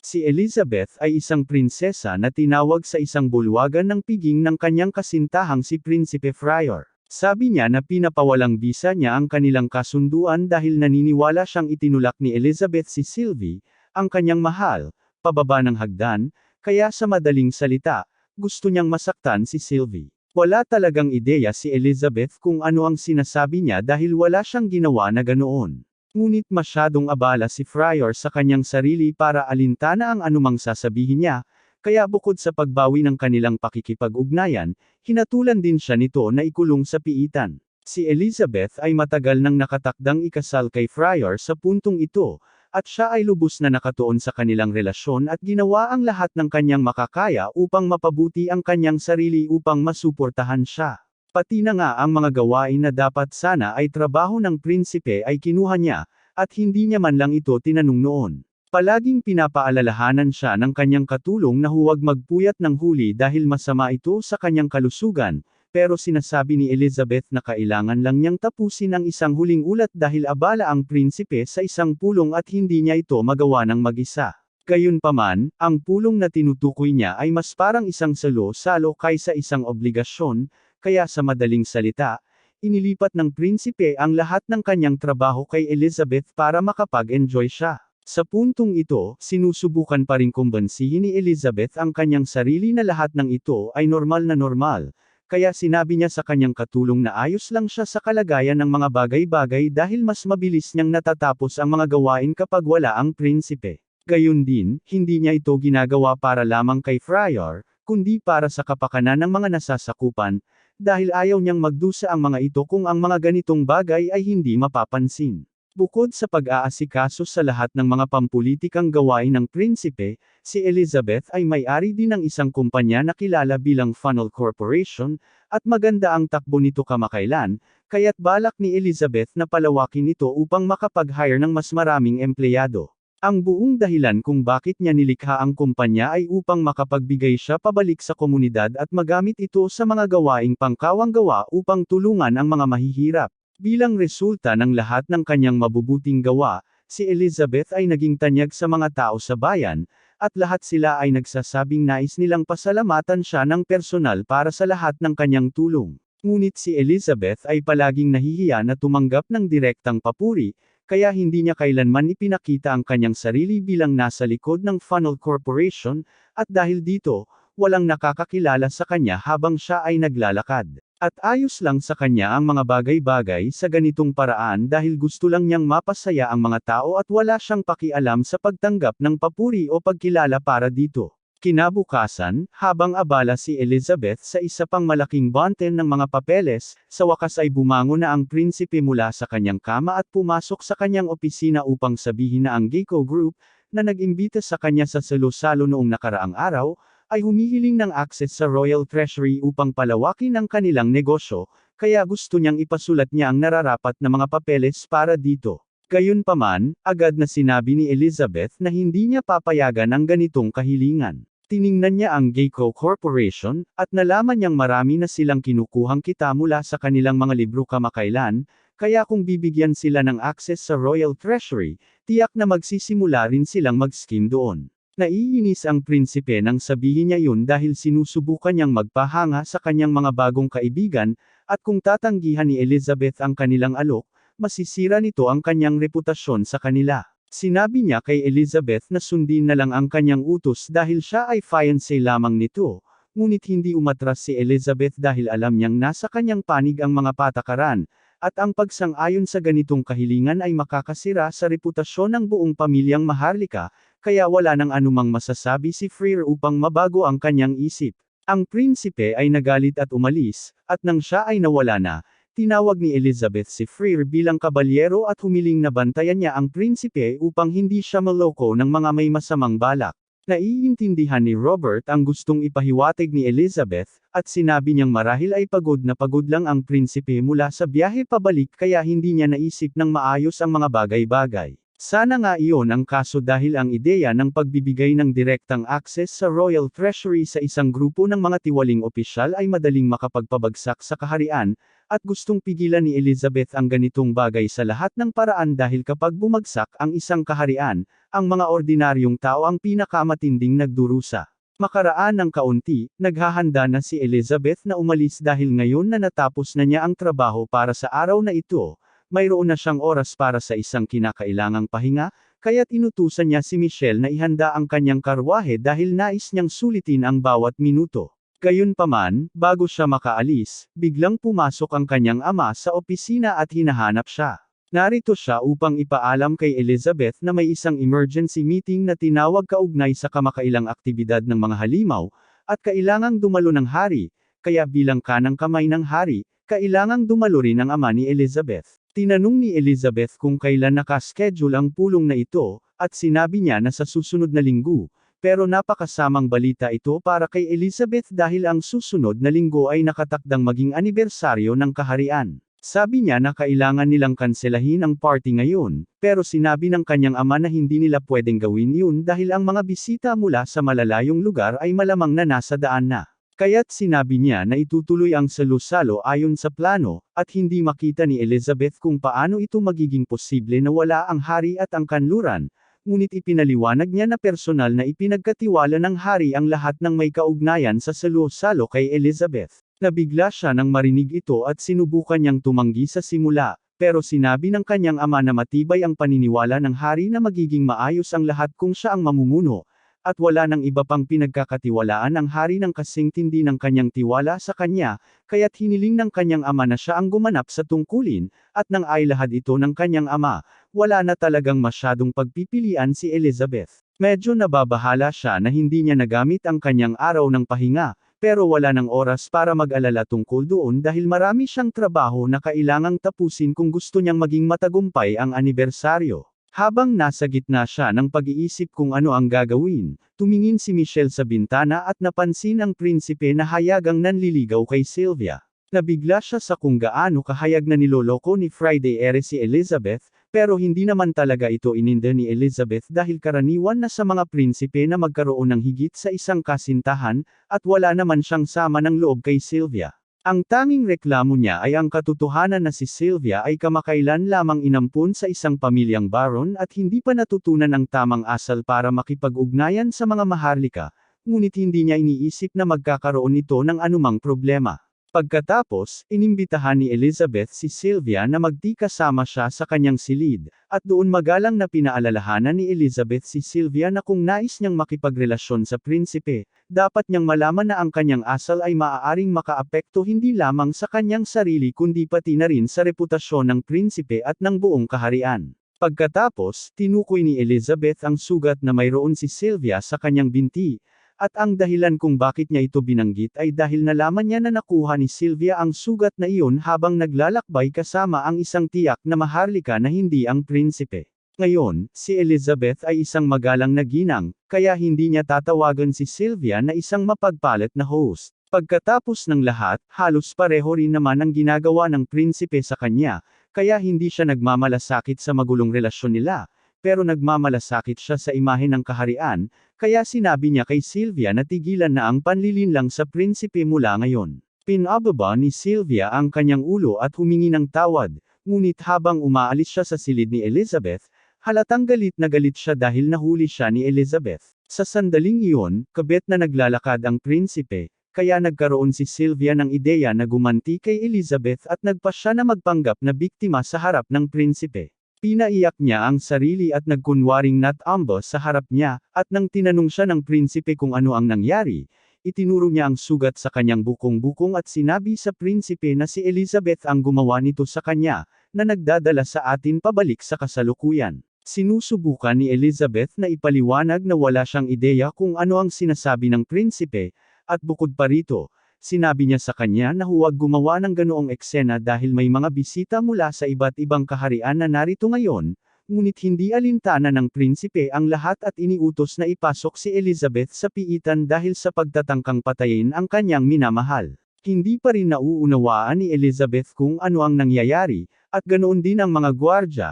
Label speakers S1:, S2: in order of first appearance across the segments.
S1: Si Elizabeth ay isang prinsesa na tinawag sa isang bulwagan ng piging ng kanyang kasintahang si Prinsipe Friar. Sabi niya na pinapawalang bisa niya ang kanilang kasunduan dahil naniniwala siyang itinulak ni Elizabeth si Sylvie, ang kanyang mahal, pababa ng hagdan, kaya sa madaling salita, gusto niyang masaktan si Sylvie. Wala talagang ideya si Elizabeth kung ano ang sinasabi niya dahil wala siyang ginawa na ganoon. Ngunit masyadong abala si Friar sa kanyang sarili para alintana ang anumang sasabihin niya, kaya bukod sa pagbawi ng kanilang pakikipag-ugnayan, hinatulan din siya nito na ikulong sa piitan. Si Elizabeth ay matagal nang nakatakdang ikasal kay Friar sa puntong ito, at siya ay lubos na nakatuon sa kanilang relasyon at ginawa ang lahat ng kanyang makakaya upang mapabuti ang kanyang sarili upang masuportahan siya. Pati na nga ang mga gawain na dapat sana ay trabaho ng prinsipe ay kinuha niya, at hindi niya man lang ito tinanong noon. Palaging pinapaalalahanan siya ng kanyang katulong na huwag magpuyat ng huli dahil masama ito sa kanyang kalusugan, pero sinasabi ni Elizabeth na kailangan lang niyang tapusin ang isang huling ulat dahil abala ang prinsipe sa isang pulong at hindi niya ito magawa ng mag-isa. Gayunpaman, ang pulong na tinutukoy niya ay mas parang isang salo-salo kaysa isang obligasyon, kaya sa madaling salita, inilipat ng prinsipe ang lahat ng kanyang trabaho kay Elizabeth para makapag-enjoy siya. Sa puntong ito, sinusubukan pa rin kumbansihin ni Elizabeth ang kanyang sarili na lahat ng ito ay normal na normal, kaya sinabi niya sa kanyang katulong na ayos lang siya sa kalagayan ng mga bagay-bagay dahil mas mabilis niyang natatapos ang mga gawain kapag wala ang prinsipe. Gayun din, hindi niya ito ginagawa para lamang kay Friar, kundi para sa kapakanan ng mga nasasakupan, dahil ayaw niyang magdusa ang mga ito kung ang mga ganitong bagay ay hindi mapapansin. Bukod sa pag-aasikaso sa lahat ng mga pampulitikang gawain ng prinsipe, si Elizabeth ay may-ari din ng isang kumpanya na kilala bilang Funnel Corporation, at maganda ang takbo nito kamakailan, kaya't balak ni Elizabeth na palawakin ito upang makapag-hire ng mas maraming empleyado. Ang buong dahilan kung bakit niya nilikha ang kumpanya ay upang makapagbigay siya pabalik sa komunidad at magamit ito sa mga gawaing pangkawang-gawa upang tulungan ang mga mahihirap. Bilang resulta ng lahat ng kanyang mabubuting gawa, si Elizabeth ay naging tanyag sa mga tao sa bayan, at lahat sila ay nagsasabing nais nilang pasalamatan siya ng personal para sa lahat ng kanyang tulong. Ngunit si Elizabeth ay palaging nahihiya na tumanggap ng direktang papuri, kaya hindi niya kailanman ipinakita ang kanyang sarili bilang nasa likod ng Funnel Corporation, at dahil dito, walang nakakakilala sa kanya habang siya ay naglalakad. At ayos lang sa kanya ang mga bagay-bagay sa ganitong paraan dahil gusto lang niyang mapasaya ang mga tao at wala siyang pakialam sa pagtanggap ng papuri o pagkilala para dito. Kinabukasan, habang abala si Elizabeth sa isa pang malaking bunten ng mga papeles, sa wakas ay bumangon na ang prinsipe mula sa kanyang kama at pumasok sa kanyang opisina upang sabihin na ang Geico Group, na nag-imbita sa kanya sa salo-salo noong nakaraang araw, ay humihiling ng access sa Royal Treasury upang palawakin ang kanilang negosyo, kaya gusto niyang ipasulat niya ang nararapat na mga papeles para dito. Gayunpaman, agad na sinabi ni Elizabeth na hindi niya papayagan ang ganitong kahilingan. Tiningnan niya ang Geico Corporation, at nalaman niyang marami na silang kinukuhang kita mula sa kanilang mga libro kamakailan, kaya kung bibigyan sila ng access sa Royal Treasury, tiyak na magsisimula rin silang mag-scheme doon. Naiinis ang prinsipe nang sabihin niya yun dahil sinusubukan niyang magpahanga sa kanyang mga bagong kaibigan, at kung tatanggihan ni Elizabeth ang kanilang alok, masisira nito ang kanyang reputasyon sa kanila. Sinabi niya kay Elizabeth na sundin na lang ang kanyang utos dahil siya ay fiancé lamang nito, ngunit hindi umatras si Elizabeth dahil alam niyang nasa kanyang panig ang mga patakaran, at ang pagsang-ayon sa ganitong kahilingan ay makakasira sa reputasyon ng buong pamilyang Maharlika, kaya wala nang anumang masasabi si Friar upang mabago ang kanyang isip. Ang prinsipe ay nagalit at umalis, at nang siya ay nawala na, tinawag ni Elizabeth si Friar bilang kabalyero at humiling na bantayan niya ang prinsipe upang hindi siya maloko ng mga may masamang balak. Naiintindihan ni Robert ang gustong ipahiwatig ni Elizabeth, at sinabi niyang marahil ay pagod na pagod lang ang prinsipe mula sa biyahe pabalik kaya hindi niya naisip ng maayos ang mga bagay-bagay. Sana nga iyon ang kaso dahil ang ideya ng pagbibigay ng direktang access sa Royal Treasury sa isang grupo ng mga tiwaling opisyal ay madaling makapagpabagsak sa kaharian, at gustong pigilan ni Elizabeth ang ganitong bagay sa lahat ng paraan dahil kapag bumagsak ang isang kaharian, ang mga ordinaryong tao ang pinakamatinding nagdurusa. Makaraan ng kaunti, naghahanda na si Elizabeth na umalis dahil ngayon na natapos na niya ang trabaho para sa araw na ito. Mayroon na siyang oras para sa isang kinakailangang pahinga, kaya't inutusan niya si Michelle na ihanda ang kanyang karwahe dahil nais niyang sulitin ang bawat minuto. Gayunpaman, bago siya makaalis, biglang pumasok ang kanyang ama sa opisina at hinahanap siya. Narito siya upang ipaalam kay Elizabeth na may isang emergency meeting na tinawag kaugnay sa kamakailang aktibidad ng mga halimaw, at kailangang dumalo ng hari, kaya bilang kanang kamay ng hari, kailangang dumalo rin ang ama ni Elizabeth. Tinanong ni Elizabeth kung kailan nakaschedule ang pulong na ito, at sinabi niya na sa susunod na linggo, pero napakasamang balita ito para kay Elizabeth dahil ang susunod na linggo ay nakatakdang maging anibersaryo ng kaharian. Sabi niya na kailangan nilang kanselahin ang party ngayon, pero sinabi ng kanyang ama na hindi nila pwedeng gawin yun dahil ang mga bisita mula sa malalayong lugar ay malamang na nasa daan na. Kaya't sinabi niya na itutuloy ang salo-salo ayon sa plano, at hindi makita ni Elizabeth kung paano ito magiging posible na wala ang hari at ang kanluran, ngunit ipinaliwanag niya na personal na ipinagkatiwala ng hari ang lahat ng may kaugnayan sa salo-salo kay Elizabeth. Nabigla siya nang marinig ito at sinubukan niyang tumanggi sa simula, pero sinabi ng kanyang ama na matibay ang paniniwala ng hari na magiging maayos ang lahat kung siya ang mamumuno, at wala nang iba pang pinagkakatiwalaan ang hari ng kasing tindi ng kanyang tiwala sa kanya, kaya't hiniling ng kanyang ama na siya ang gumanap sa tungkulin, at nang ailahad ito ng kanyang ama, wala na talagang masyadong pagpipilian si Elizabeth. Medyo nababahala siya na hindi niya nagamit ang kanyang araw ng pahinga, pero wala ng oras para mag-alala tungkol doon dahil marami siyang trabaho na kailangang tapusin kung gusto niyang maging matagumpay ang anibersaryo. Habang nasa gitna siya ng pag-iisip kung ano ang gagawin, tumingin si Michelle sa bintana at napansin ang prinsipe na hayagang nanliligaw kay Sylvia. Nabigla siya sa kung gaano kahayag na niloloko ni Friday ere si Elizabeth, pero hindi naman talaga ito ininda ni Elizabeth dahil karaniwan na sa mga prinsipe na magkaroon ng higit sa isang kasintahan, at wala naman siyang sama ng loob kay Sylvia. Ang tanging reklamo niya ay ang katotohanan na si Sylvia ay kamakailan lamang inampun sa isang pamilyang baron at hindi pa natutunan ang tamang asal para makipag-ugnayan sa mga maharlika, ngunit hindi niya iniisip na magkakaroon ito ng anumang problema. Pagkatapos, inimbitahan ni Elizabeth si Sylvia na magtikasama siya sa kanyang silid, at doon magalang na pinaalalahanan ni Elizabeth si Sylvia na kung nais niyang makipagrelasyon sa prinsipe, dapat niyang malaman na ang kanyang asal ay maaaring makaapekto hindi lamang sa kanyang sarili kundi pati na rin sa reputasyon ng prinsipe at ng buong kaharian. Pagkatapos, tinukoy ni Elizabeth ang sugat na mayroon si Sylvia sa kanyang binti, at ang dahilan kung bakit niya ito binanggit ay dahil nalaman niya na nakuha ni Sylvia ang sugat na iyon habang naglalakbay kasama ang isang tiyak na maharlika na hindi ang prinsipe. Ngayon, si Elizabeth ay isang magalang na ginang, kaya hindi niya tatawagan si Sylvia na isang mapagpalit na host. Pagkatapos ng lahat, halos pareho rin naman ang ginagawa ng prinsipe sa kanya, kaya hindi siya nagmamalasakit sa magulong relasyon nila, pero nagmamalasakit siya sa imahe ng kaharian, kaya sinabi niya kay Sylvia na tigilan na ang panlilinlang sa prinsipe mula ngayon. Pinababa ni Sylvia ang kanyang ulo at humingi ng tawad, ngunit habang umaalis siya sa silid ni Elizabeth, halatang galit na galit siya dahil nahuli siya ni Elizabeth. Sa sandaling iyon, kabet na naglalakad ang prinsipe, kaya nagkaroon si Sylvia ng ideya na gumanti kay Elizabeth at nagpa siya na magpanggap na biktima sa harap ng prinsipe. Pinaiyak niya ang sarili at nagkunwaring natambos sa harap niya, at nang tinanong siya ng prinsipe kung ano ang nangyari, itinuro niya ang sugat sa kanyang bukong-bukong at sinabi sa prinsipe na si Elizabeth ang gumawa nito sa kanya, na nagdadala sa atin pabalik sa kasalukuyan. Sinusubukan ni Elizabeth na ipaliwanag na wala siyang ideya kung ano ang sinasabi ng prinsipe, at bukod pa rito, sinabi niya sa kanya na huwag gumawa ng ganoong eksena dahil may mga bisita mula sa iba't ibang kaharian na narito ngayon, ngunit hindi alintana ng prinsipe ang lahat at iniutos na ipasok si Elizabeth sa piitan dahil sa pagtatangkang patayin ang kanyang minamahal. Hindi pa rin nauunawaan ni Elizabeth kung ano ang nangyayari, at ganoon din ang mga gwardya,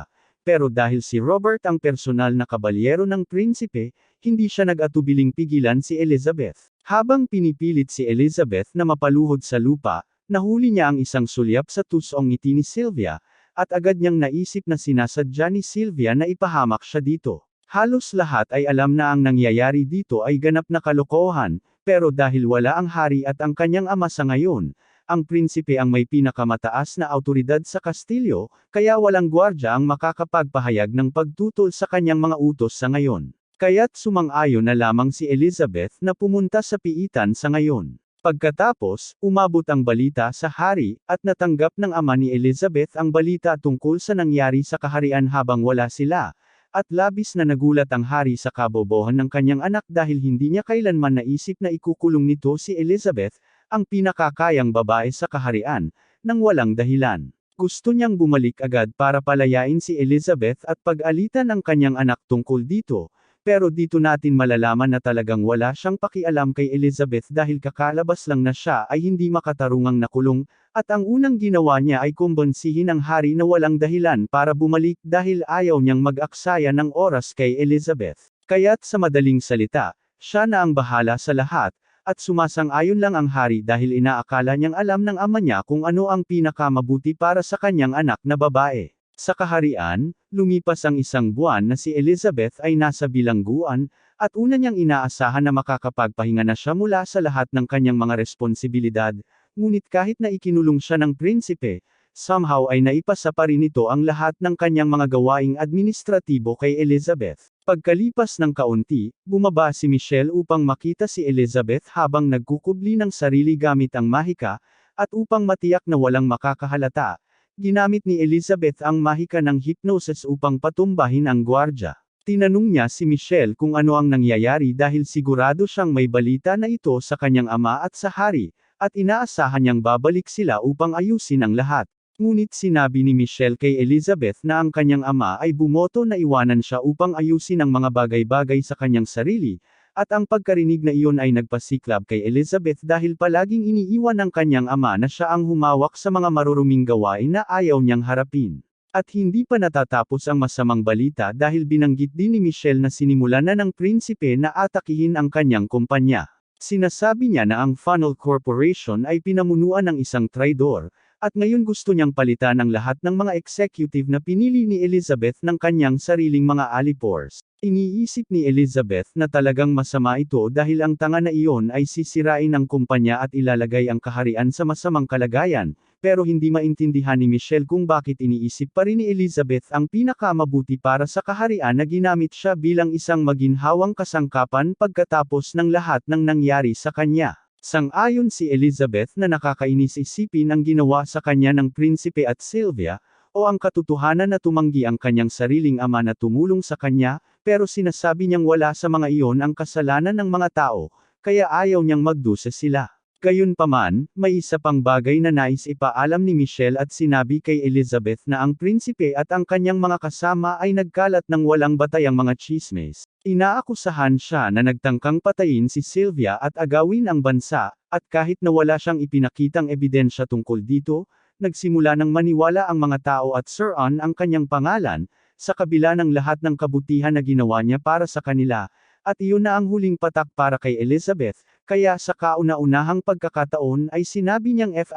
S1: pero dahil si Robert ang personal na kabalyero ng prinsipe, hindi siya nag-atubiling pigilan si Elizabeth. Habang pinipilit si Elizabeth na mapaluhod sa lupa, nahuli niya ang isang sulyap sa tusong ngiti ni Sylvia, at agad niyang naisip na sinasadya ni Sylvia na ipahamak siya dito. Halos lahat ay alam na ang nangyayari dito ay ganap na kalokohan, pero dahil wala ang hari at ang kanyang ama sa ngayon, ang prinsipe ang may pinakamataas na awtoridad sa kastilyo, kaya walang gwardya ang makakapagpahayag ng pagtutol sa kanyang mga utos sa ngayon. Kaya't sumang-ayon na lamang si Elizabeth na pumunta sa piitan sa ngayon. Pagkatapos, umabot ang balita sa hari, at natanggap ng ama ni Elizabeth ang balita tungkol sa nangyari sa kaharian habang wala sila, at labis na nagulat ang hari sa kabobohan ng kanyang anak dahil hindi niya kailanman naisip na ikukulong nito si Elizabeth, ang pinakakayang babae sa kaharian, nang walang dahilan. Gusto niyang bumalik agad para palayain si Elizabeth at pag-alitan ang kanyang anak tungkol dito, pero dito natin malalaman na talagang wala siyang pakialam kay Elizabeth dahil kakalabas lang na siya ay hindi makatarungang nakulong, at ang unang ginawa niya ay kumbonsihin ang hari na walang dahilan para bumalik dahil ayaw niyang mag-aksaya ng oras kay Elizabeth. Kaya't sa madaling salita, siya na ang bahala sa lahat, at sumasang-ayon lang ang hari dahil inaakala niyang alam ng ama niya kung ano ang pinakamabuti para sa kanyang anak na babae. Sa kaharian, lumipas ang isang buwan na si Elizabeth ay nasa bilangguan, at una niyang inaasahan na makakapagpahinga na siya mula sa lahat ng kanyang mga responsibilidad, ngunit kahit na ikinulong siya ng prinsipe, somehow ay naipasa pa rin ito ang lahat ng kanyang mga gawaing administratibo kay Elizabeth. Pagkalipas ng kaunti, bumaba si Michelle upang makita si Elizabeth habang nagkukubli ng sarili gamit ang mahika, at upang matiyak na walang makakahalata, ginamit ni Elizabeth ang mahika ng hypnosis upang patumbahin ang gwardya. Tinanong niya si Michelle kung ano ang nangyayari dahil sigurado siyang may balita na ito sa kanyang ama at sa hari, at inaasahan niyang babalik sila upang ayusin ang lahat. Ngunit sinabi ni Michelle kay Elizabeth na ang kanyang ama ay bumoto na iwanan siya upang ayusin ang mga bagay-bagay sa kanyang sarili, at ang pagkarinig na iyon ay nagpasiklab kay Elizabeth dahil palaging iniiwan ng kanyang ama na siya ang humawak sa mga maruruming gawain na ayaw niyang harapin. At hindi pa natatapos ang masamang balita dahil binanggit din ni Michelle na sinimulan na ng prinsipe na atakihin ang kanyang kumpanya. Sinasabi niya na ang Funnel Corporation ay pinamunuan ng isang traidor, at ngayon gusto niyang palitan ang lahat ng mga executive na pinili ni Elizabeth ng kanyang sariling mga alipores. Iniisip ni Elizabeth na talagang masama ito dahil ang tanga na iyon ay sisirain ang kumpanya at ilalagay ang kaharian sa masamang kalagayan, pero hindi maintindihan ni Michelle kung bakit iniisip pa rin ni Elizabeth ang pinakamabuti para sa kaharian na ginamit siya bilang isang maginhawang kasangkapan pagkatapos ng lahat ng nangyari sa kanya. Sang-ayon si Elizabeth na nakakainis isipin ang ginawa sa kanya ng prinsipe at Sylvia, o ang katotohanan na tumanggi ang kanyang sariling ama na tumulong sa kanya, pero sinasabi niyang wala sa mga iyon ang kasalanan ng mga tao, kaya ayaw niyang magdusa sila. Gayunpaman, may isa pang bagay na nais ipaalam ni Michelle at sinabi kay Elizabeth na ang prinsipe at ang kanyang mga kasama ay nagkalat ng walang batayang mga tsismis. Inaakusahan siya na nagtangkang patayin si Sylvia at agawin ang bansa, at kahit na wala siyang ipinakitang ebidensya tungkol dito, nagsimula ng maniwala ang mga tao at Sir Anne ang kanyang pangalan, sa kabila ng lahat ng kabutihan na ginawa niya para sa kanila, at iyon na ang huling patak para kay Elizabeth, kaya sa kauna-unahang pagkakataon ay sinabi niyang F******,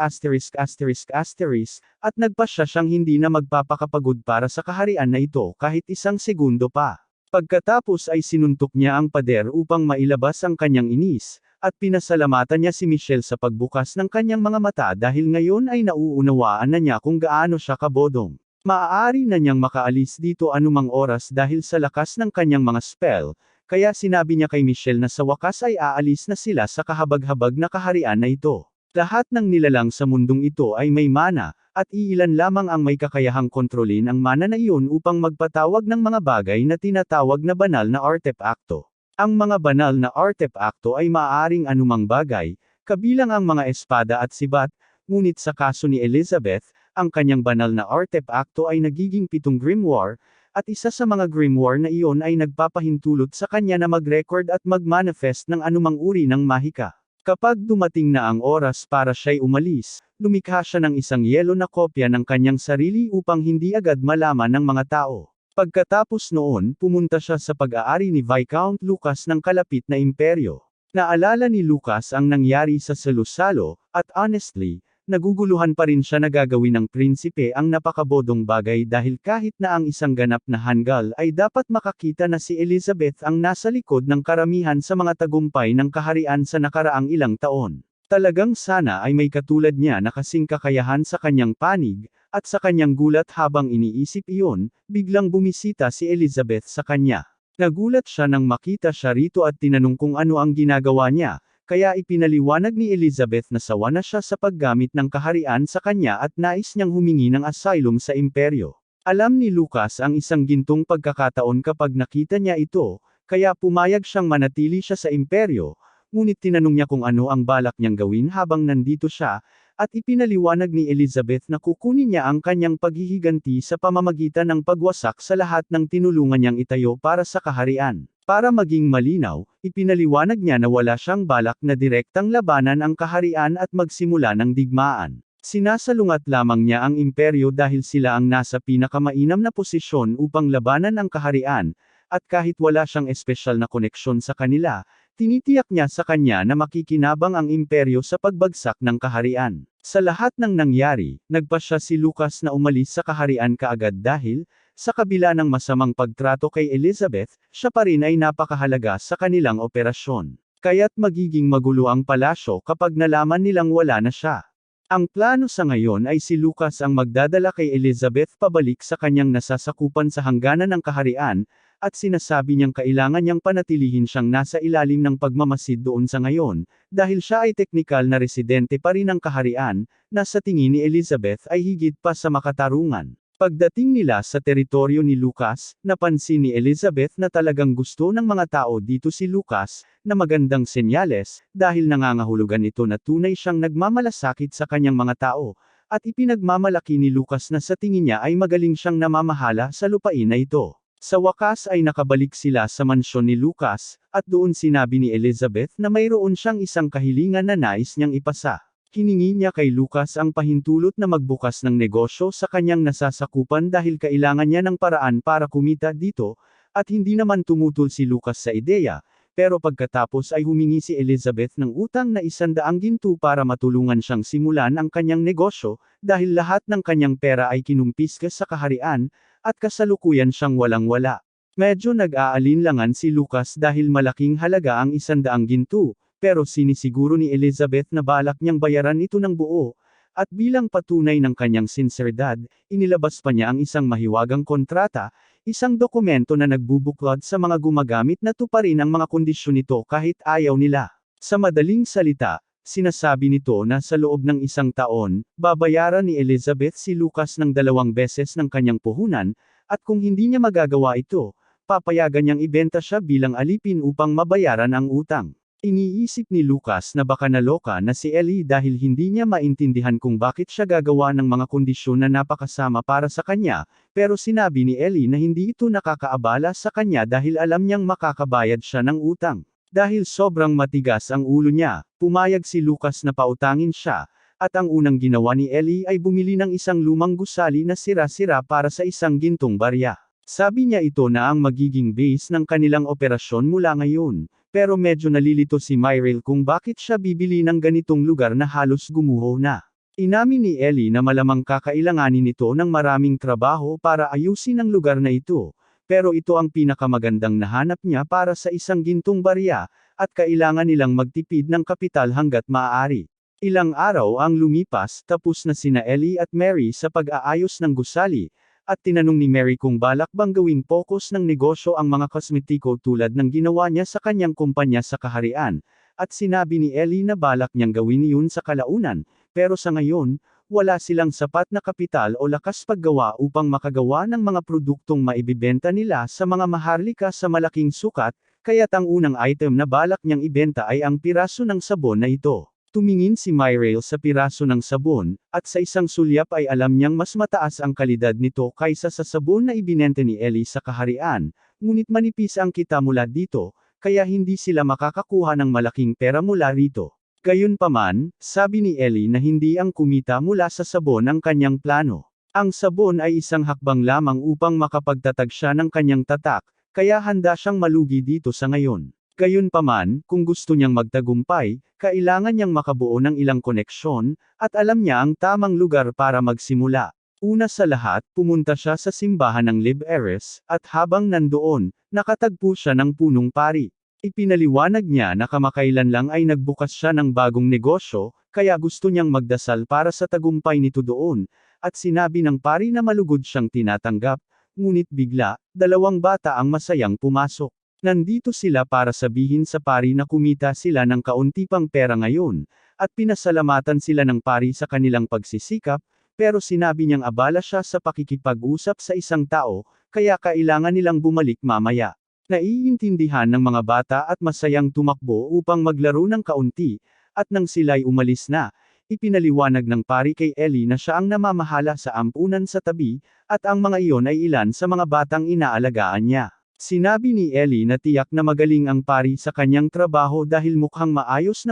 S1: at nagpasya siyang hindi na magpapakapagod para sa kaharian na ito kahit isang segundo pa. Pagkatapos ay sinuntok niya ang pader upang mailabas ang kanyang inis, at pinasalamatan niya si Michelle sa pagbukas ng kanyang mga mata dahil ngayon ay nauunawaan na niya kung gaano siya kabodong. Maaari na niyang makaalis dito anumang oras dahil sa lakas ng kanyang mga spell, kaya sinabi niya kay Michelle na sa wakas ay aalis na sila sa kahabag-habag na kaharian na ito. Lahat ng nilalang sa mundong ito ay may mana, at iilan lamang ang may kakayahang kontrolin ang mana na iyon upang magpatawag ng mga bagay na tinatawag na banal na artepakto. Ang mga banal na artepakto ay maaaring anumang bagay, kabilang ang mga espada at sibat, ngunit sa kaso ni Elizabeth, ang kanyang banal na artepakto ay nagiging 7 grimoire, at isa sa mga grimoire na iyon ay nagpapahintulot sa kanya na mag-record at mag-manifest ng anumang uri ng mahika. Kapag dumating na ang oras para siya'y umalis, lumikha siya ng isang yelo na kopya ng kanyang sarili upang hindi agad malaman ng mga tao. Pagkatapos noon, pumunta siya sa pag-aari ni Viscount Lucas ng kalapit na imperyo. Naalala ni Lucas ang nangyari sa Salo-Salo, at honestly, naguguluhan pa rin siya na gagawin ng prinsipe ang napakabodong bagay dahil kahit na ang isang ganap na hanggal ay dapat makakita na si Elizabeth ang nasa likod ng karamihan sa mga tagumpay ng kaharian sa nakaraang ilang taon. Talagang sana ay may katulad niya na kasing kakayahan sa kanyang panig, at sa kanyang gulat habang iniisip iyon, biglang bumisita si Elizabeth sa kanya. Nagulat siya nang makita siya rito at tinanong kung ano ang ginagawa niya, kaya ipinaliwanag ni Elizabeth na sawa na siya sa paggamit ng kaharian sa kanya at nais niyang humingi ng asylum sa imperyo. Alam ni Lucas ang isang gintong pagkakataon kapag nakita niya ito, kaya pumayag siyang manatili siya sa imperyo, ngunit tinanong niya kung ano ang balak niyang gawin habang nandito siya, at ipinaliwanag ni Elizabeth na kukunin niya ang kanyang paghihiganti sa pamamagitan ng pagwasak sa lahat ng tinulungan niyang itayo para sa kaharian. Para maging malinaw, ipinaliwanag niya na wala siyang balak na direktang labanan ang kaharian at magsimula ng digmaan. Sinasalungat lamang niya ang imperyo dahil sila ang nasa pinakamainam na posisyon upang labanan ang kaharian, at kahit wala siyang espesyal na koneksyon sa kanila, tinitiyak niya sa kanya na makikinabang ang imperyo sa pagbagsak ng kaharian. Sa lahat ng nangyari, nagpasya si Lucas na umalis sa kaharian kaagad dahil, sa kabila ng masamang pagtrato kay Elizabeth, siya pa rin ay napakahalaga sa kanilang operasyon. Kaya't magiging magulo ang palasyo kapag nalaman nilang wala na siya. Ang plano sa ngayon ay si Lucas ang magdadala kay Elizabeth pabalik sa kanyang nasasakupan sa hangganan ng kaharian, at sinasabi niyang kailangan niyang panatilihin siyang nasa ilalim ng pagmamasid doon sa ngayon, dahil siya ay teknikal na residente pa rin ng kaharian, na sa tingin ni Elizabeth ay higit pa sa makatarungan. Pagdating nila sa teritoryo ni Lucas, napansin ni Elizabeth na talagang gusto ng mga tao dito si Lucas, na magandang senyales, dahil nangangahulugan ito na tunay siyang nagmamalasakit sa kanyang mga tao, at ipinagmamalaki ni Lucas na sa tingin niya ay magaling siyang namamahala sa lupain na ito. Sa wakas ay nakabalik sila sa mansyon ni Lucas, at doon sinabi ni Elizabeth na mayroon siyang isang kahilingan na nais niyang ipasa. Hiningi niya kay Lucas ang pahintulot na magbukas ng negosyo sa kanyang nasasakupan dahil kailangan niya ng paraan para kumita dito, at hindi naman tumutol si Lucas sa ideya, pero pagkatapos ay humingi si Elizabeth ng utang na 100 ginto para matulungan siyang simulan ang kanyang negosyo, dahil lahat ng kanyang pera ay kinumpiska sa kaharian, at kasalukuyan siyang walang-wala. Medyo nag-aalinlangan si Lucas dahil malaking halaga ang 100 ginto, pero sinisiguro ni Elizabeth na balak niyang bayaran ito ng buo, at bilang patunay ng kanyang sinseridad, inilabas pa niya ang isang mahiwagang kontrata, isang dokumento na nagbubuklod sa mga gumagamit na tuparin ang mga kondisyon nito kahit ayaw nila. Sa madaling salita, sinasabi nito na sa loob ng 1 taon, babayaran ni Elizabeth si Lucas ng 2 beses ng kanyang puhunan, at kung hindi niya magagawa ito, papayagan niyang ibenta siya bilang alipin upang mabayaran ang utang. Iniisip ni Lucas na baka naloka na si Ellie dahil hindi niya maintindihan kung bakit siya gagawa ng mga kondisyon na napakasama para sa kanya, pero sinabi ni Ellie na hindi ito nakakaabala sa kanya dahil alam niyang makakabayad siya ng utang. Dahil sobrang matigas ang ulo niya, pumayag si Lucas na pautangin siya, at ang unang ginawa ni Ellie ay bumili ng isang lumang gusali na sira-sira para sa 1 gintong barya. Sabi niya ito na ang magiging base ng kanilang operasyon mula ngayon, pero medyo nalilito si Myrtle kung bakit siya bibili ng ganitong lugar na halos gumuho na. Inamin ni Ellie na malamang kakailanganin nito ng maraming trabaho para ayusin ang lugar na ito, pero ito ang pinakamagandang nahanap niya para sa 1 gintong barya, at kailangan nilang magtipid ng kapital hanggat maaari. Ilang araw ang lumipas tapos na sina Ellie at Mary sa pag-aayos ng gusali, at tinanong ni Mary kung balak bang gawing focus ng negosyo ang mga kosmetiko tulad ng ginawa niya sa kanyang kumpanya sa kaharian, at sinabi ni Ellie na balak niyang gawin iyon sa kalaunan, pero sa ngayon, wala silang sapat na kapital o lakas paggawa upang makagawa ng mga produktong maibibenta nila sa mga maharlika sa malaking sukat, kaya't ang unang item na balak niyang ibenta ay ang piraso ng sabon na ito. Tumingin si Myrtle sa piraso ng sabon, at sa isang sulyap ay alam niyang mas mataas ang kalidad nito kaysa sa sabon na ibinenta ni Ellie sa kaharian, ngunit manipis ang kita mula dito, kaya hindi sila makakakuha ng malaking pera mula rito. Gayunpaman, sabi ni Ellie na hindi ang kumita mula sa sabon ang kanyang plano. Ang sabon ay isang hakbang lamang upang makapagtatag siya ng kanyang tatak, kaya handa siyang malugi dito sa ngayon. Gayunpaman, kung gusto niyang magtagumpay, kailangan niyang makabuo ng ilang koneksyon, at alam niya ang tamang lugar para magsimula. Una sa lahat, pumunta siya sa simbahan ng Liberes, at habang nandoon, nakatagpo siya ng punong pari. Ipinaliwanag niya na kamakailan lang ay nagbukas siya ng bagong negosyo, kaya gusto niyang magdasal para sa tagumpay nito doon, at sinabi ng pari na malugod siyang tinatanggap, ngunit bigla, dalawang bata ang masayang pumasok. Nandito sila para sabihin sa pari na kumita sila ng kaunti pang pera ngayon, at pinasalamatan sila ng pari sa kanilang pagsisikap, pero sinabi niyang abala siya sa pakikipag-usap sa isang tao, kaya kailangan nilang bumalik mamaya. Naiintindihan ng mga bata at masayang tumakbo upang maglaro ng kaunti, at nang sila'y umalis na, ipinaliwanag ng pari kay Ellie na siya ang namamahala sa ampunan sa tabi, at ang mga iyon ay ilan sa mga batang inaalagaan niya. Sinabi ni Ellie na tiyak na magaling ang pari sa kanyang trabaho dahil mukhang maayos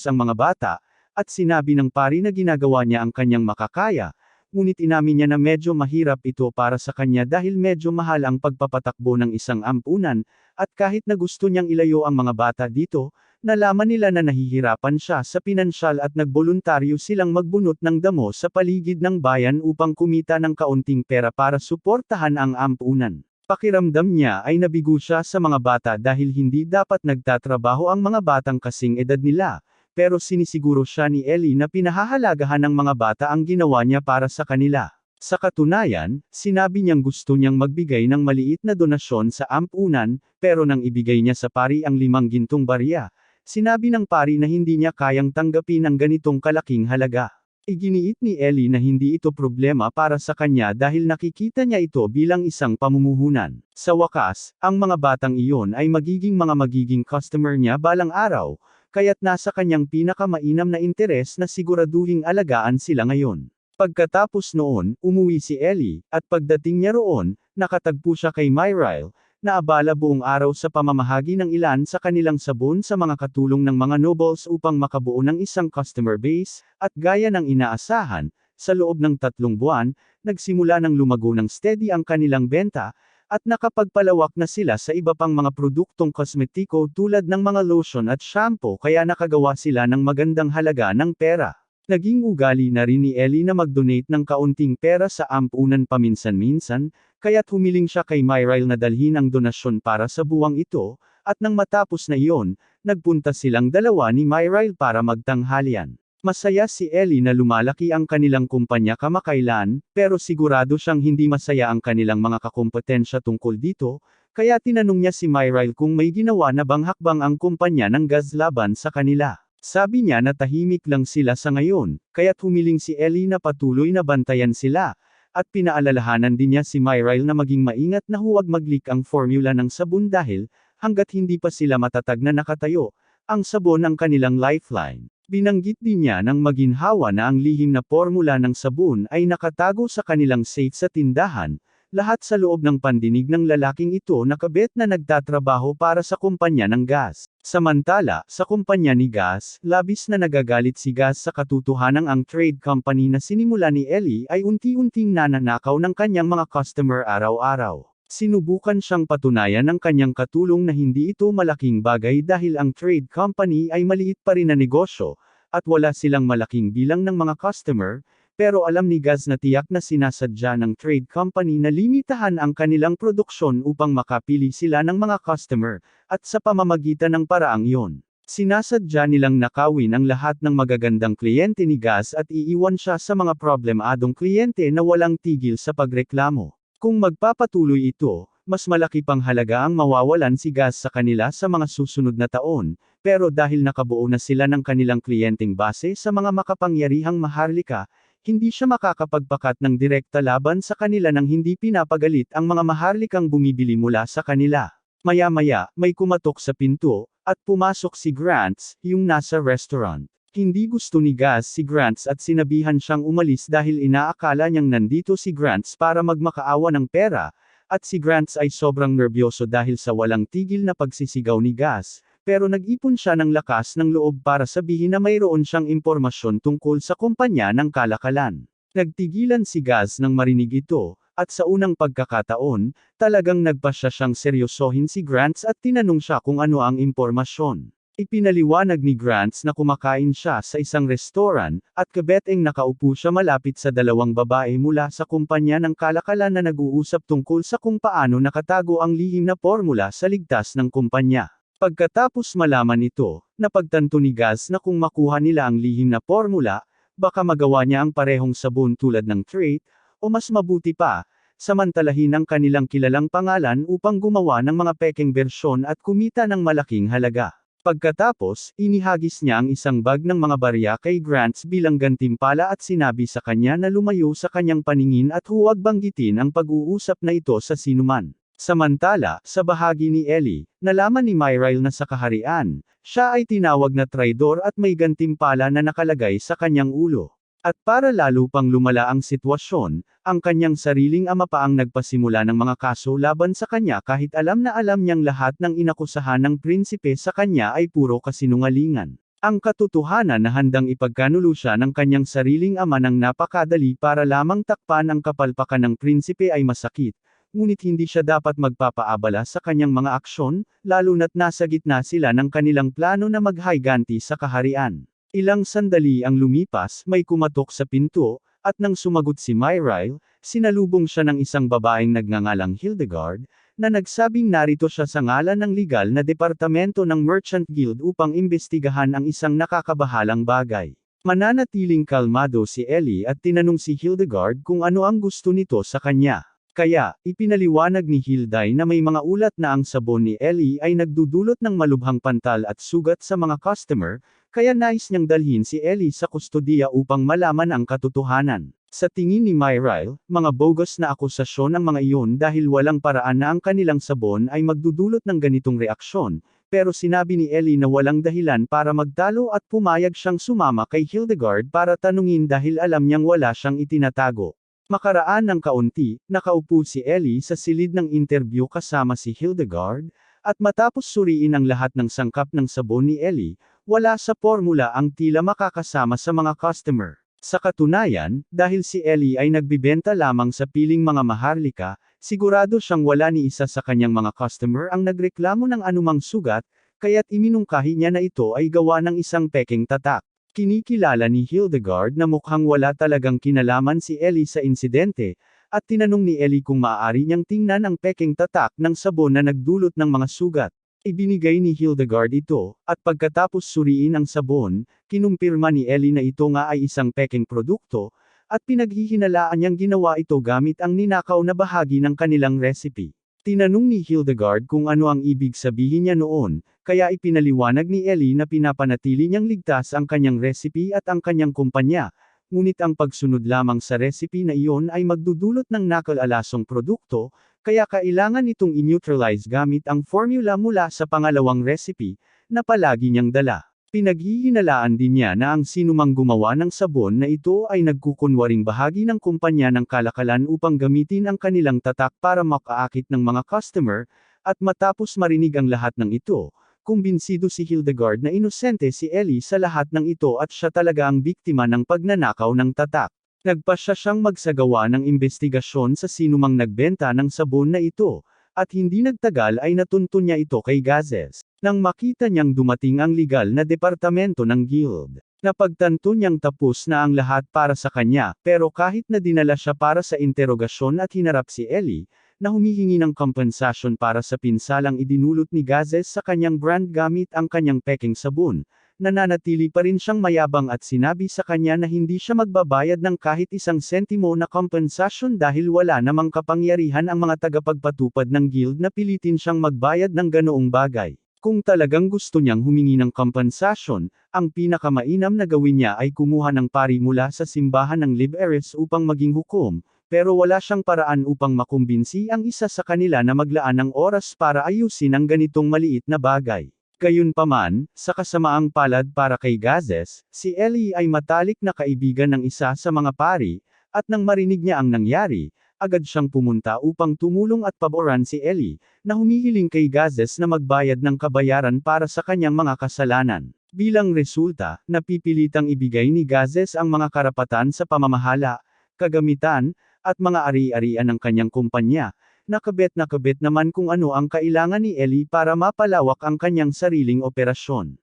S1: ang mga bata, at sinabi ng pari na ginagawa niya ang kanyang makakaya, ngunit inamin niya na medyo mahirap ito para sa kanya dahil medyo mahal ang pagpapatakbo ng isang ampunan, at kahit na gusto niyang ilayo ang mga bata dito, nalaman nila na nahihirapan siya sa pinansyal at nagboluntaryo silang magbunot ng damo sa paligid ng bayan upang kumita ng kaunting pera para suportahan ang ampunan. Pakiramdam niya ay nabigo siya sa mga bata dahil hindi dapat nagtatrabaho ang mga batang kasing edad nila, pero sinisiguro siya ni Ellie na pinahahalagahan ng mga bata ang ginawa niya para sa kanila. Sa katunayan, sinabi niyang gusto niyang magbigay ng maliit na donasyon sa ampunan, pero nang ibigay niya sa pari ang 5 gintong barya, sinabi ng pari na hindi niya kayang tanggapin ang ganitong kalaking halaga. Iginiit ni Ellie na hindi ito problema para sa kanya dahil nakikita niya ito bilang isang pamumuhunan. Sa wakas, ang mga batang iyon ay magiging customer niya balang araw, kaya't nasa kanyang pinakamainam na interes na siguraduhing alagaan sila ngayon. Pagkatapos noon, umuwi si Ellie, at pagdating niya roon, nakatagpo siya kay Myryle, na abala buong araw sa pamamahagi ng ilan sa kanilang sabon sa mga katulong ng mga nobles upang makabuo ng isang customer base, at gaya ng inaasahan, sa loob ng 3 buwan, nagsimula ng lumago ng steady ang kanilang benta, at nakapagpalawak na sila sa iba pang mga produktong kosmetiko tulad ng mga lotion at shampoo kaya nakagawa sila ng magandang halaga ng pera. Naging ugali na rin ni Ellie na mag-donate ng kaunting pera sa ampunan paminsan-minsan, kaya't humiling siya kay Myryle na dalhin ang donasyon para sa buwang ito, at nang matapos na iyon, nagpunta silang dalawa ni Myryle para magtanghalian. Masaya si Ellie na lumalaki ang kanilang kumpanya kamakailan, pero sigurado siyang hindi masaya ang kanilang mga kakumpetensya tungkol dito, kaya tinanong niya si Myryle kung may ginawa na bang hakbang ang kumpanya ng gas laban sa kanila. Sabi niya na tahimik lang sila sa ngayon, kaya't humiling si Ellie na patuloy na bantayan sila, at pinaalalahanan din niya si Myryle na maging maingat na huwag mag-leak ang formula ng sabon dahil, hanggat hindi pa sila matatag na nakatayo, ang sabon ang kanilang lifeline. Binanggit din niya ng maginhawa na ang lihim na formula ng sabon ay nakatago sa kanilang safe sa tindahan, lahat sa loob ng pandinig ng lalaking ito na kabet na nagtatrabaho para sa kumpanya ng gas. Samantala, sa kumpanya ni Gas, labis na nagagalit si Gas sa katotohanang ang trade company na sinimula ni Ellie ay unti-unting nananakaw ng kanyang mga customer araw-araw. Sinubukan siyang patunayan ng kanyang katulong na hindi ito malaking bagay dahil ang trade company ay maliit pa rin na negosyo, at wala silang malaking bilang ng mga customer, pero alam ni Gaz na tiyak na sinasadya ng trade company na limitahan ang kanilang produksyon upang makapili sila ng mga customer, at sa pamamagitan ng paraang iyon, sinasadya nilang nakawin ang lahat ng magagandang kliyente ni Gaz at iiwan siya sa mga problemadong kliyente na walang tigil sa pagreklamo. Kung magpapatuloy ito, mas malaki pang halaga ang mawawalan si Gaz sa kanila sa mga susunod na taon, pero dahil nakabuo na sila ng kanilang kliyenteng base sa mga makapangyarihang maharlika, hindi siya makakapagpakat ng direkta laban sa kanila nang hindi pinapagalit ang mga maharlikang bumibili mula sa kanila. Maya-maya, may kumatok sa pinto, at pumasok si Grants, yung nasa restaurant. Hindi gusto ni Gaz si Grants at sinabihan siyang umalis dahil inaakala niyang nandito si Grants para magmakaawa ng pera, at si Grants ay sobrang nerbiyoso dahil sa walang tigil na pagsisigaw ni Gaz. Pero nag-ipon siya ng lakas ng loob para sabihin na mayroon siyang impormasyon tungkol sa kumpanya ng kalakalan. Nagtigilan si Gaz nang marinig ito, at sa unang pagkakataon, talagang nagpasya siyang seryosohin si Grants at tinanong siya kung ano ang impormasyon. Ipinaliwanag ni Grants na kumakain siya sa isang restoran, at kabeteng nakaupo siya malapit sa dalawang babae mula sa kumpanya ng kalakalan na nag-uusap tungkol sa kung paano nakatago ang lihim na formula sa ligtas ng kumpanya. Pagkatapos malaman ito, napagtanto ni Gaz na kung makuha nila ang lihim na formula, baka magawa niya ang parehong sabon tulad ng trait, o mas mabuti pa, samantalahin ang kanilang kilalang pangalan upang gumawa ng mga pekeng bersyon at kumita ng malaking halaga. Pagkatapos, inihagis niya ang isang bag ng mga barya kay Grants bilang gantimpala at sinabi sa kanya na lumayo sa kanyang paningin at huwag banggitin ang pag-uusap na ito sa sinuman. Samantala, sa bahagi ni Ellie, nalaman ni Myrail na sa kaharian, siya ay tinawag na traidor at may gantimpala na nakalagay sa kanyang ulo. At para lalo pang lumala ang sitwasyon, ang kanyang sariling ama pa ang nagpasimula ng mga kaso laban sa kanya kahit alam na alam niyang lahat ng inakusahan ng prinsipe sa kanya ay puro kasinungalingan. Ang katotohanan na handang ipagkanulo siya ng kanyang sariling ama ng napakadali para lamang takpan ang kapalpakan ng prinsipe ay masakit, ngunit hindi siya dapat magpapaabala sa kanyang mga aksyon, lalo na't nasa gitna sila ng kanilang plano na maghayganti sa kaharian. Ilang sandali ang lumipas, may kumatok sa pinto, at nang sumagot si Myrail, sinalubong siya ng isang babaeng nagngangalang Hildegard, na nagsabing narito siya sa ngalan ng legal na departamento ng Merchant Guild upang imbestigahan ang isang nakakabahalang bagay. Mananatiling kalmado si Ellie at tinanong si Hildegard kung ano ang gusto nito sa kanya. Kaya, ipinaliwanag ni Hilday na may mga ulat na ang sabon ni Ellie ay nagdudulot ng malubhang pantal at sugat sa mga customer, kaya nais niyang dalhin si Ellie sa kustodiya upang malaman ang katotohanan. Sa tingin ni Myrail, mga bogus na akusasyon ang mga iyon dahil walang paraan na ang kanilang sabon ay magdudulot ng ganitong reaksyon, pero sinabi ni Ellie na walang dahilan para magtalo at pumayag siyang sumama kay Hildegard para tanungin dahil alam niyang wala siyang itinatago. Makaraan ng kaunti, nakaupo si Ellie sa silid ng interview kasama si Hildegard, at matapos suriin ang lahat ng sangkap ng sabon ni Ellie, wala sa formula ang tila makakasama sa mga customer. Sa katunayan, dahil si Ellie ay nagbibenta lamang sa piling mga maharlika, sigurado siyang wala ni isa sa kanyang mga customer ang nagreklamo ng anumang sugat, kaya't iminungkahi niya na ito ay gawa ng isang pekeng tatak. Kinikilala ni Hildegard na mukhang wala talagang kinalaman si Ellie sa insidente, at tinanong ni Ellie kung maaari niyang tingnan ang pekeng tatak ng sabon na nagdulot ng mga sugat. Ibinigay ni Hildegard ito, at pagkatapos suriin ang sabon, kinumpirma ni Ellie na ito nga ay isang pekeng produkto, at pinaghihinalaan niyang ginawa ito gamit ang ninakaw na bahagi ng kanilang recipe. Tinanong ni Hildegard kung ano ang ibig sabihin niya noon, kaya ipinaliwanag ni Ellie na pinapanatili niyang ligtas ang kanyang recipe at ang kanyang kumpanya, ngunit ang pagsunod lamang sa recipe na iyon ay magdudulot ng nakalalasong produkto, kaya kailangan itong i-neutralize gamit ang formula mula sa pangalawang recipe, na palagi niyang dala. Pinaghihinalaan din niya na ang sinumang gumawa ng sabon na ito ay nagkukunwaring bahagi ng kumpanya ng kalakalan upang gamitin ang kanilang tatak para makaakit ng mga customer, at matapos marinig ang lahat ng ito, kumbinsido si Hildegard na inosente si Ellie sa lahat ng ito at siya talaga ang biktima ng pagnanakaw ng tatak. Nagpasya siyang magsagawa ng investigasyon sa sinumang nagbenta ng sabon na ito, at hindi nagtagal ay natuntun niya ito kay Gazes. Nang makita niyang dumating ang legal na departamento ng guild, napagtanto niyang tapos na ang lahat para sa kanya, pero kahit na dinala siya para sa interogasyon at hinarap si Ellie, na humihingi ng kompensasyon para sa pinsalang idinulot ni Gazes sa kanyang brand gamit ang kanyang pekeng sabon, nananatili pa rin siyang mayabang at sinabi sa kanya na hindi siya magbabayad ng kahit isang sentimo na kompensasyon dahil wala namang kapangyarihan ang mga tagapagpatupad ng guild na pilitin siyang magbayad ng ganoong bagay. Kung talagang gusto niyang humingi ng kompensasyon, ang pinakamainam na gawin niya ay kumuha ng pari mula sa simbahan ng Liberes upang maging hukom, pero wala siyang paraan upang makumbinsi ang isa sa kanila na maglaan ng oras para ayusin ang ganitong maliit na bagay. Gayunpaman, sa kasamaang palad para kay Gazes, si Ellie ay matalik na kaibigan ng isa sa mga pari, at nang marinig niya ang nangyari, agad siyang pumunta upang tumulong at paboran si Ellie, na humihiling kay Gazes na magbayad ng kabayaran para sa kanyang mga kasalanan. Bilang resulta, napipilitang ibigay ni Gazes ang mga karapatan sa pamamahala, kagamitan, at mga ari-arian ng kanyang kumpanya. Nakabet naman kung ano ang kailangan ni Ellie para mapalawak ang kanyang sariling operasyon.